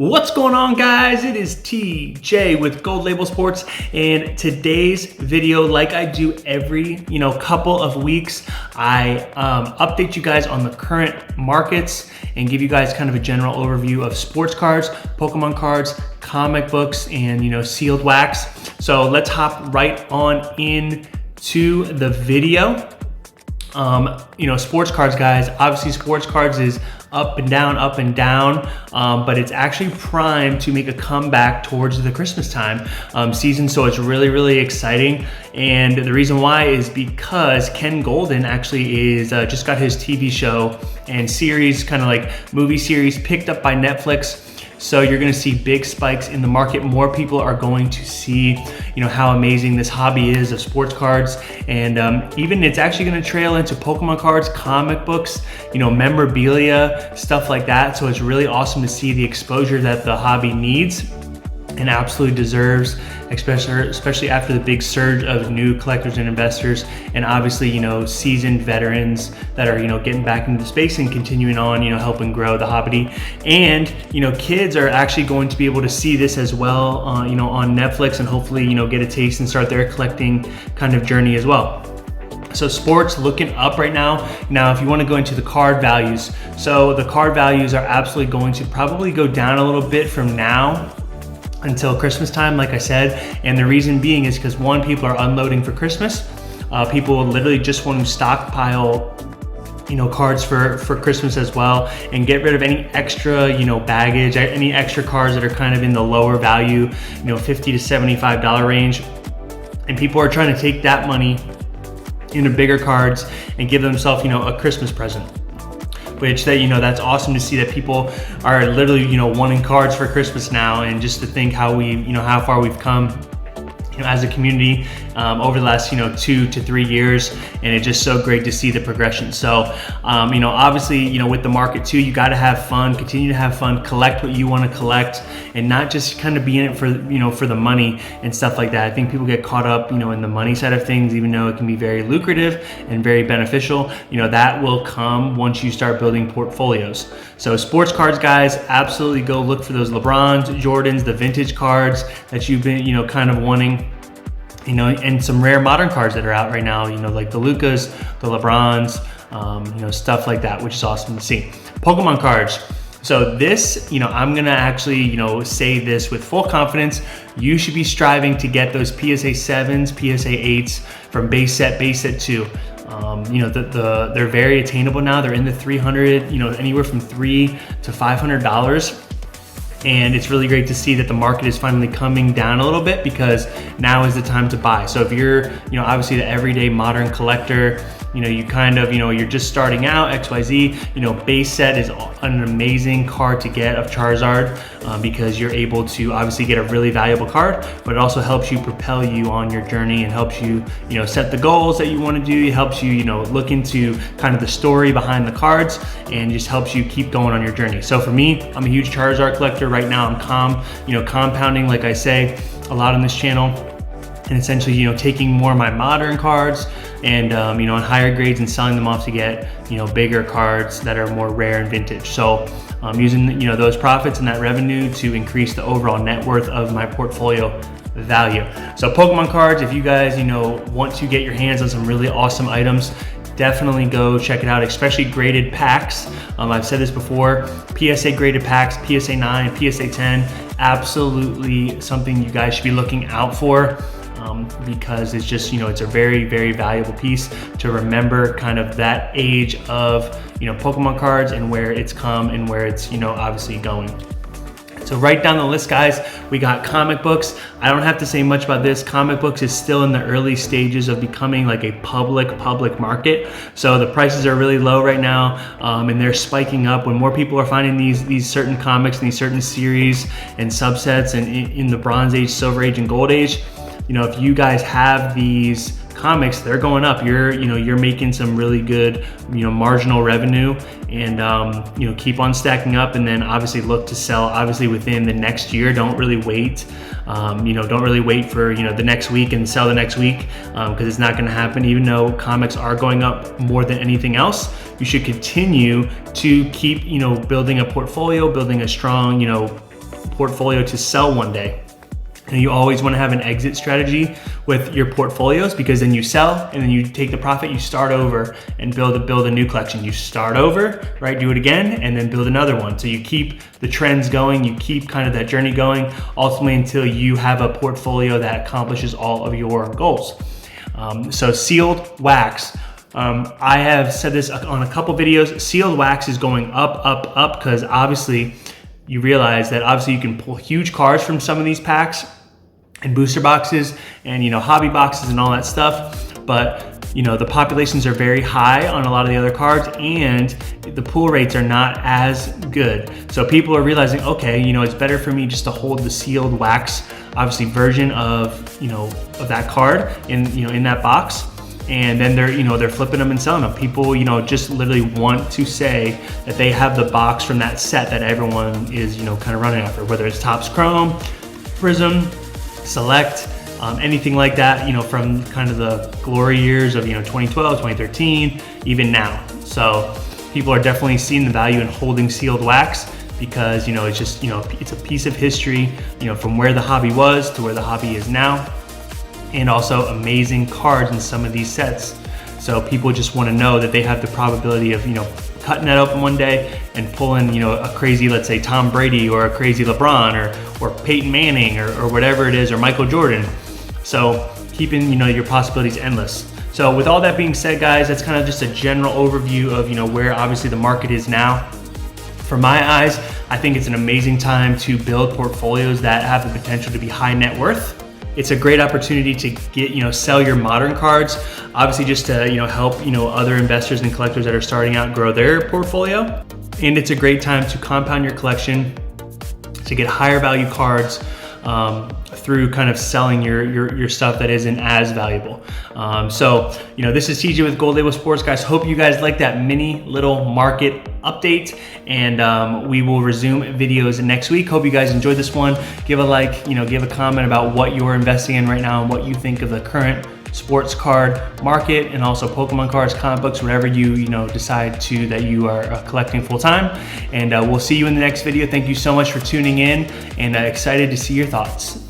What's going on, guys? It is TJ with Gold Label Sports, and today's video, like I do every couple of weeks, I update you guys on the current markets and give you guys kind of a general overview of sports cards, Pokemon cards, comic books, and sealed wax. So let's hop right on into the video. Sports cards, guys. Obviously, sports cards is up and down, but it's actually primed to make a comeback towards the Christmas time season. So it's really exciting. And the reason why is because Ken Golden actually is just got his TV show and series, kind of like movie series, picked up by Netflix. So you're gonna see big spikes in the market. More people are going to see, how amazing this hobby is of sports cards. And even it's actually gonna trail into Pokemon cards, comic books, memorabilia, stuff like that. So it's really awesome to see the exposure that the hobby needs and absolutely deserves, especially after the big surge of new collectors and investors, and obviously seasoned veterans that are getting back into the space and continuing on helping grow the hobby. And kids are actually going to be able to see this as well on Netflix, and hopefully get a taste and start their collecting kind of journey as well. So sports looking up right now. Now, if you want to go into the card values, so the card values are absolutely going to probably go down a little bit from now until Christmas time, like I said. And the reason being is because, one, people are unloading for Christmas. People literally just want to stockpile cards for Christmas as well, and get rid of any extra baggage, any extra cards that are kind of in the lower value, $50 to $75 range. And people are trying to take that money into bigger cards and give themselves a Christmas present. Which that's awesome to see that people are literally wanting cards for Christmas now, and just to think how how far we've come as a community over the last 2 to 3 years, and it's just so great to see the progression. So obviously with the market too, you got to have fun, continue to have fun, collect what you want to collect, and not just kind of be in it for for the money and stuff like that. I think people get caught up in the money side of things, even though it can be very lucrative and very beneficial. That will come once you start building portfolios. So sports cards, guys, absolutely go look for those LeBrons, Jordans, the vintage cards that you've been kind of wanting. And some rare modern cards that are out right now, like the Lucas, the LeBrons, stuff like that, which is awesome to see. Pokemon cards. So this, I'm gonna actually, say this with full confidence. You should be striving to get those PSA 7s, PSA 8s from base set 2. They're very attainable now. They're in the 300, anywhere from $300 to $500. And it's really great to see that the market is finally coming down a little bit, because now is the time to buy. So if you're, obviously the everyday modern collector, you kind of, you're just starting out, XYZ, base set is an amazing card to get of Charizard, because you're able to obviously get a really valuable card, but it also helps you propel you on your journey and helps you, set the goals that you want to do. It helps you, look into kind of the story behind the cards, and just helps you keep going on your journey. So for me, I'm a huge Charizard collector. Right now I'm compounding, like I say a lot on this channel, and essentially taking more of my modern cards and on higher grades and selling them off to get bigger cards that are more rare and vintage. So using those profits and that revenue to increase the overall net worth of my portfolio value. So Pokemon cards, if you guys want to get your hands on some really awesome items, definitely go check it out, especially graded packs. I've said this before, PSA graded packs, PSA 9, PSA 10, absolutely something you guys should be looking out for. Because it's just, it's a very valuable piece to remember kind of that age of, Pokemon cards and where it's come and where it's, obviously going. So right down the list, guys, we got comic books. I don't have to say much about this. Comic books is still in the early stages of becoming like a public market. So the prices are really low right now, and they're spiking up when more people are finding these certain comics and these certain series and subsets, and in the Bronze Age, Silver Age, and Gold Age. If you guys have these comics, they're going up. You're making some really good, marginal revenue, and keep on stacking up, and then obviously look to sell obviously within the next year. Don't really wait. Don't really wait for the next week and sell the next week, because it's not going to happen. Even though comics are going up more than anything else, you should continue to keep building a portfolio, building a strong portfolio to sell one day. And you always want to have an exit strategy with your portfolios, because then you sell and then you take the profit, you start over and build a new collection. You start over, right? Do it again and then build another one. So you keep the trends going, you keep kind of that journey going, ultimately until you have a portfolio that accomplishes all of your goals. So sealed wax. I have said this on a couple videos. Sealed wax is going up, because obviously you realize that obviously you can pull huge cards from some of these packs and booster boxes and, you know, hobby boxes and all that stuff. But, you know, the populations are very high on a lot of the other cards and the pull rates are not as good. So people are realizing, okay, you know, it's better for me just to hold the sealed wax, obviously version of, you know, of that card in, you know, in that box. And then they're flipping them and selling them. People, you know, just literally want to say that they have the box from that set that everyone is, you know, kind of running after, whether it's Topps Chrome, Prism, Select, anything like that, you know, from kind of the glory years of, you know, 2012, 2013, even now. So people are definitely seeing the value in holding sealed wax, because, you know, it's just, you know, it's a piece of history, you know, from where the hobby was to where the hobby is now. And also amazing cards in some of these sets. So people just want to know that they have the probability of, you know, cutting that open one day and pulling, you know, a crazy, let's say Tom Brady or a crazy LeBron or Peyton Manning or whatever it is, or Michael Jordan. So keeping, you know, your possibilities endless. So with all that being said, guys, that's kind of just a general overview of, you know, where obviously the market is now. From my eyes, I think it's an amazing time to build portfolios that have the potential to be high net worth. It's a great opportunity to get, you know, sell your modern cards, obviously just to, you know, help, you know, other investors and collectors that are starting out grow their portfolio. And it's a great time to compound your collection, to get higher value cards through kind of selling your stuff that isn't as valuable. So, you know, this is TJ with Gold Label Sports, guys. Hope you guys like that mini little market update, and we will resume videos next week. Hope you guys enjoyed this one. Give a like, you know, give a comment about what you're investing in right now and what you think of the current sports card market, and also Pokemon cards, comic books, whatever you decide to that you are collecting full time. And we'll see you in the next video. Thank you so much for tuning in, and excited to see your thoughts.